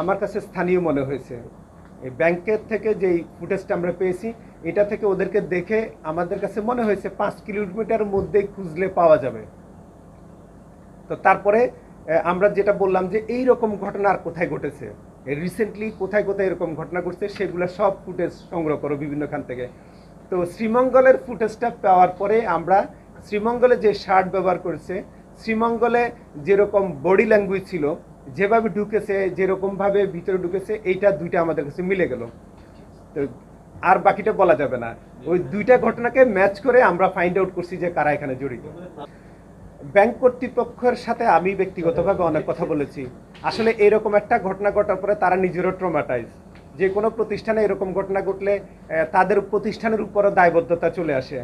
আমার কাছে স্থানীয় মনে হয়েছে। এই ব্যাংকের থেকে যেই ফুটেজটা আমরা পেয়েছি, এটা থেকে ওদেরকে দেখে আমাদের কাছে মনে হয়েছে 5 কিলোমিটার মধ্যেই খুঁজলে পাওয়া যাবে। তো তারপরে আমরা যেটা বললাম যে এই রকম ঘটনা আর কোথায় ঘটেছে, রিসেন্টলি কোথায় কোথায় এরকম ঘটনা ঘটছে সেগুলো সব ফুটেজ সংগ্রহ করো বিভিন্নখান থেকে। তো শ্রীমঙ্গলের ফুটেজটা পাওয়ার পরে আমরা শ্রীমঙ্গলে যে শার্ট ব্যবহার করেছে, শ্রীমঙ্গলে যেরকম বডি ল্যাঙ্গুয়েজ ছিল, যেভাবে ঢুকেছে, যেরকমভাবে ভিতরে ঢুকেছে, এইটা দুইটা আমাদের কাছে মিলে গেল। তো আর বাকিটা বলা যাবে না। ওই দুইটা ঘটনাকে ম্যাচ করে আমরা ফাইন্ড আউট করছি যে কারা এখানে জড়িত। ব্যাংক কর্তৃপক্ষের সাথে আমি ব্যক্তিগতভাবে অনেক কথা বলেছি। আসলে এরকম একটা ঘটনা ঘটার পরে তারা নিজেরও ট্রমাটাইজ। যে কোনো প্রতিষ্ঠানে এরকম ঘটনা ঘটলে তাদের প্রতিষ্ঠানের উপরও দায়বদ্ধতা চলে আসে।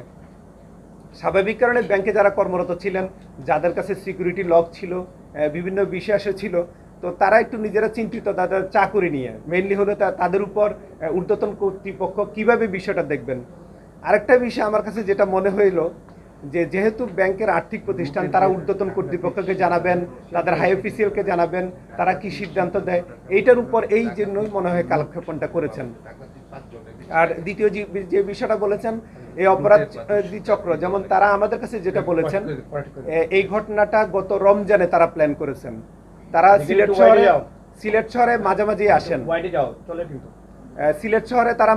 স্বাভাবিক কারণে ব্যাংকে যারা কর্মরত ছিলেন, যাদের কাছে সিকিউরিটি লক ছিল, বিভিন্ন বিশ্বাসে ছিল, তো তারা একটু নিজেরা চিন্তিত তাদের চাকুরি নিয়ে। মেইনলি হলো তাদের উপর ঊর্ধ্বতন কর্তৃপক্ষ কিভাবে বিষয়টা দেখবেন। আরেকটা বিষয় আমার কাছে যেটা মনে হইল, যে যেহেতু ব্যাংকের আর্থিক প্রতিষ্ঠান, তারা ঊর্ধ্বতন কর্তৃপক্ষকে জানাবেন, তাদের হাই অফিসিয়ালকে জানাবেন, তারা কি সিদ্ধান্ত দেয়, এইটার উপর এই জন্যই মনে হয় কালক্ষেপণটা করেছেন। আর দ্বিতীয় যে বিষয়টা বলেছেন, এই অপরাধী চক্র, যেমন তারা আমাদের কাছে যেটা বলেছেন, এই ঘটনাটা গত রমজানে তারা প্ল্যান করেছেন। তারা সিলেট শহরে মাঝামাঝি আসেন, সিলেট শহরে তারা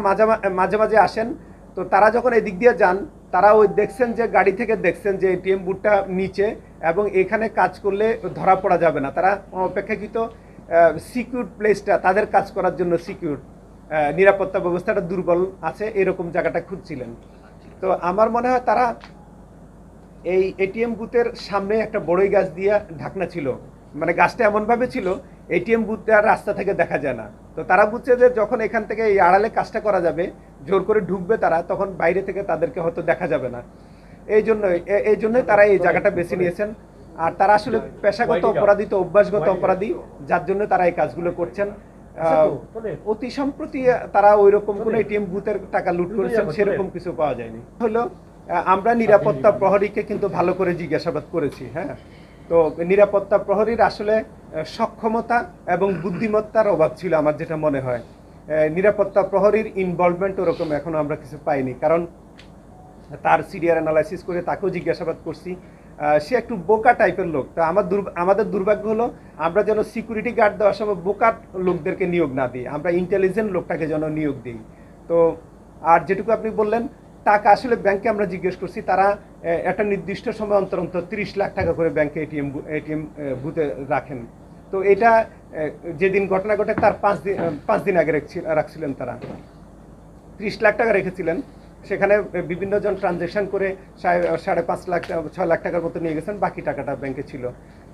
মাঝে মাঝে আসেন। তো তারা যখন এদিক দিয়ে যান, তারা ওই দেখছেন যে গাড়ি থেকে দেখছেন যে এটিএম বুথটা নিচে, এবং এখানে কাজ করলে ধরা পড়া যাবে না। তারা অপেক্ষাকৃত সিকিউর প্লেসটা, তাদের কাজ করার জন্য সিকিউর নিরাপত্তা ব্যবস্থাটা দুর্বল আছে, এরকম জায়গাটা খুঁজছিলেন। তো আমার মনে হয় তারা এই এটিএম বুথের সামনে একটা বড়ই গাছ দিয়ে ঢাকনা ছিল, মানে গাছটা এমনভাবে ছিল এটিএম বুথটা রাস্তা থেকে দেখা যায় না। তো তারা বুঝছে যে যখন এখান থেকে এই আড়ালে কাজটা করা যাবে, জোর করে ঢুকবে তারা, তখন বাইরে থেকে তাদেরকে হয়তো দেখা যাবে না। এই জন্যই তারা এই জায়গাটা বেছে নিয়েছেন। আর তারা আসলে পেশাগত অপরাধী, তো অভ্যাসগত অপরাধী, যার জন্য তারা এই কাজগুলো করছেন। অতি সম্প্রতি তারা ওই রকম কোনো এটিএম বুথের টাকা লুট করেছেন সেরকম কিছু পাওয়া যায়নি। হলো আমরা নিরাপত্তা প্রহরীকে কিন্তু ভালো করে জিজ্ঞাসাবাদ করেছি। হ্যাঁ, তো নিরাপত্তা প্রহরীর আসলে সক্ষমতা এবং বুদ্ধিমত্তার অভাব ছিল আমার যেটা মনে হয়। নিরাপত্তা প্রহরীর ইনভলভমেন্ট ওরকম এখনো আমরা কিছু পাইনি, কারণ তার সিরিয়ার অ্যানালাইসিস করে তাকেও জিজ্ঞাসাবাদ করছি। সে একটু বোকা টাইপের লোক। তা আমাদের দুর্ভাগ্য হলো আমরা যেন সিকিউরিটি গার্ড দেওয়ার সময় বোকা লোকদেরকে নিয়োগ না দিই, আমরা ইন্টেলিজেন্ট লোকটাকে যেন নিয়োগ দিই। তো আর যেটুকু আপনি বললেন, টাকা আসলে ব্যাংকে আমরা জিজ্ঞেস করছি, তারা একটা নির্দিষ্ট সময় অন্তর 30 লাখ টাকা করে ব্যাংকে এটিএম বুথে রাখেন। তো এটা যেদিন ঘটনা ঘটে তার 5 দিন আগে রাখছিলেন, তারা 30 লাখ টাকা রেখেছিলেন। সেখানে বিভিন্ন জন ট্রানজ্যাকশন করে 5.5 লাখ 6 লাখ টাকার মতো নিয়ে গেছেন, বাকি টাকাটা ব্যাংকে ছিল।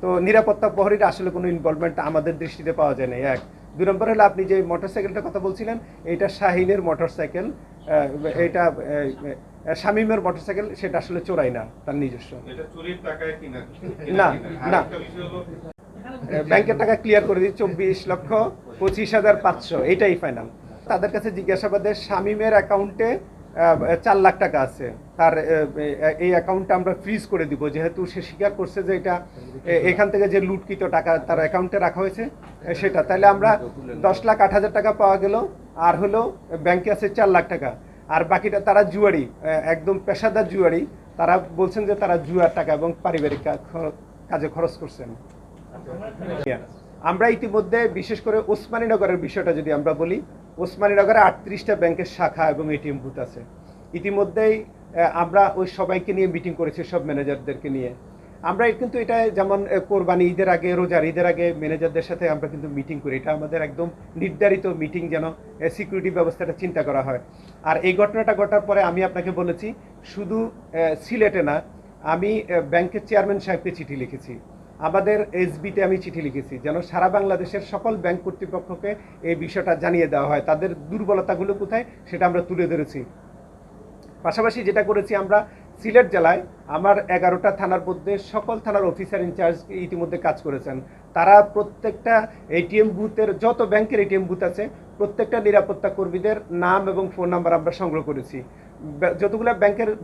তো নিরাপত্তা প্রহরীর আসলে কোনো ইনভলভমেন্ট আমাদের দৃষ্টিতে পাওয়া যায় না। 1 2 নম্বর হলো আপনি যে মোটরসাইকেলটার কথা বলছিলেন, এটা শাহিনের মোটরসাইকেল, এটা শামীমের মোটরসাইকেল, সেটা আসলে চোরাই না, তার নিজস্ব। না না, ব্যাংকের টাকা ক্লিয়ার করে দিই 24,25,500, এটাই ফাইনাল। তাদের কাছে জিজ্ঞাসাবাদে শামীমের অ্যাকাউন্টে 4 লাখ টাকা আছে, তার এই অ্যাকাউন্টটা আমরা ফ্রিজ করে দিব, যেহেতু সে স্বীকার করছে যে এটা এখান থেকে যে লুটকৃত টাকা তার অ্যাকাউন্টে রাখা হয়েছে সেটা। তাহলে আমরা 10,08,000 টাকা পাওয়া গেল, আর হলো ব্যাংকে আছে 4 লাখ টাকা। আর বাকিটা তারা জুয়ারি, একদম পেশাদার জুয়ারি। তারা বলছেন যে তারা জুয়ার টাকা এবং পারিবারিক কাজে খরচ করছেন। আমরা ইতিমধ্যে বিশেষ করে ওসমানীনগরের বিষয়টা যদি আমরা বলি, ওসমানীনগরে 38টা ব্যাংকের শাখা এবং এটিএম বুথ আছে। ইতিমধ্যেই আমরা ওই সবাইকে নিয়ে মিটিং করেছি, সব ম্যানেজারদেরকে নিয়ে। আমরা কিন্তু এটা যেমন কোরবানি ঈদের আগে, রোজার ঈদের আগে ম্যানেজারদের সাথে আমরা কিন্তু মিটিং করি, এটা আমাদের একদম নির্ধারিত মিটিং, যেন সিকিউরিটি ব্যবস্থাটা চিন্তা করা হয়। আর এই ঘটনাটা ঘটার পরে আমি আপনাকে বলেছি, শুধু সিলেটে না, আমি ব্যাংকের চেয়ারম্যান সাহেবকে চিঠি লিখেছি, আমাদের এসবিতে আমি চিঠি লিখেছি, যেন সারা বাংলাদেশের সকল ব্যাংক কর্তৃপক্ষকে এই বিষয়টা জানিয়ে দেওয়া হয়, তাদের দুর্বলতাগুলো কোথায় সেটা আমরা তুলে ধরেছি। পাশাপাশি যেটা করেছি, আমরা সিলেট জেলায় আমার 11টা থানার মধ্যে সকল থানার অফিসার ইনচার্জ ইতিমধ্যে কাজ করেছেন। তারা প্রত্যেকটা এটিএম বুথের, যত ব্যাংকের এটিএম বুথ আছে, প্রত্যেকটা নিরাপত্তা কর্মীদের নাম এবং ফোন নাম্বার আমরা সংগ্রহ করেছি। যতগুলো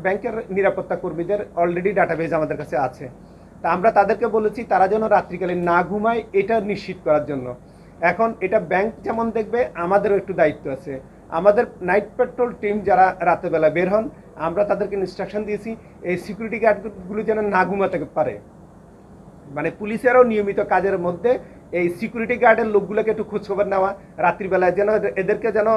ব্যাংকের নিরাপত্তা কর্মীদের অলরেডি ডাটাবেজ আমাদের কাছে আছে। তা আমরা তাদেরকে বলেছি তারা যেন রাত্রিকালীন না ঘুমায়, এটা নিশ্চিত করার জন্য। এখন এটা ব্যাংক যেমন দেখবে, আমাদেরও একটু দায়িত্ব আছে। আমাদের নাইট পেট্রোল টিম যারা রাতের বেলা বের হন, আমরা তাদেরকে ইনস্ট্রাকশন দিয়েছি এই সিকিউরিটি গার্ডগুলো যেন না ঘুমাতে পারে। মানে পুলিশেরও নিয়মিত কাজের মধ্যে এই সিকিউরিটি গার্ডের লোকগুলোকে একটু খোঁজখবর নেওয়া, রাত্রিবেলায় যেন এদেরকে যেন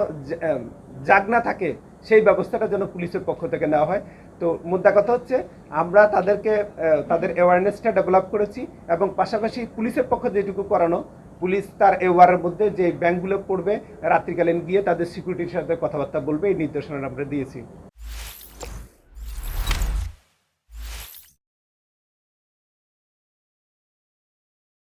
জাগ না থাকে সেই ব্যবস্থাটা যেন পুলিশের পক্ষ থেকে নেওয়া হয়। তো মুদ্রা কথা হচ্ছে, আমরা তাদেরকে তাদের অ্যাওয়ারনেসটা ডেভেলপ করেছি, এবং পাশাপাশি পুলিশের পক্ষ যেটুকু করানো, পুলিশ তার এওয়ারের মধ্যে যে ব্যাংকগুলো পড়বে রাত্রিকালীন গিয়ে তাদের সিকিউরিটির সাথে কথাবার্তা বলবে, এই নির্দেশনা আমরা দিয়েছি।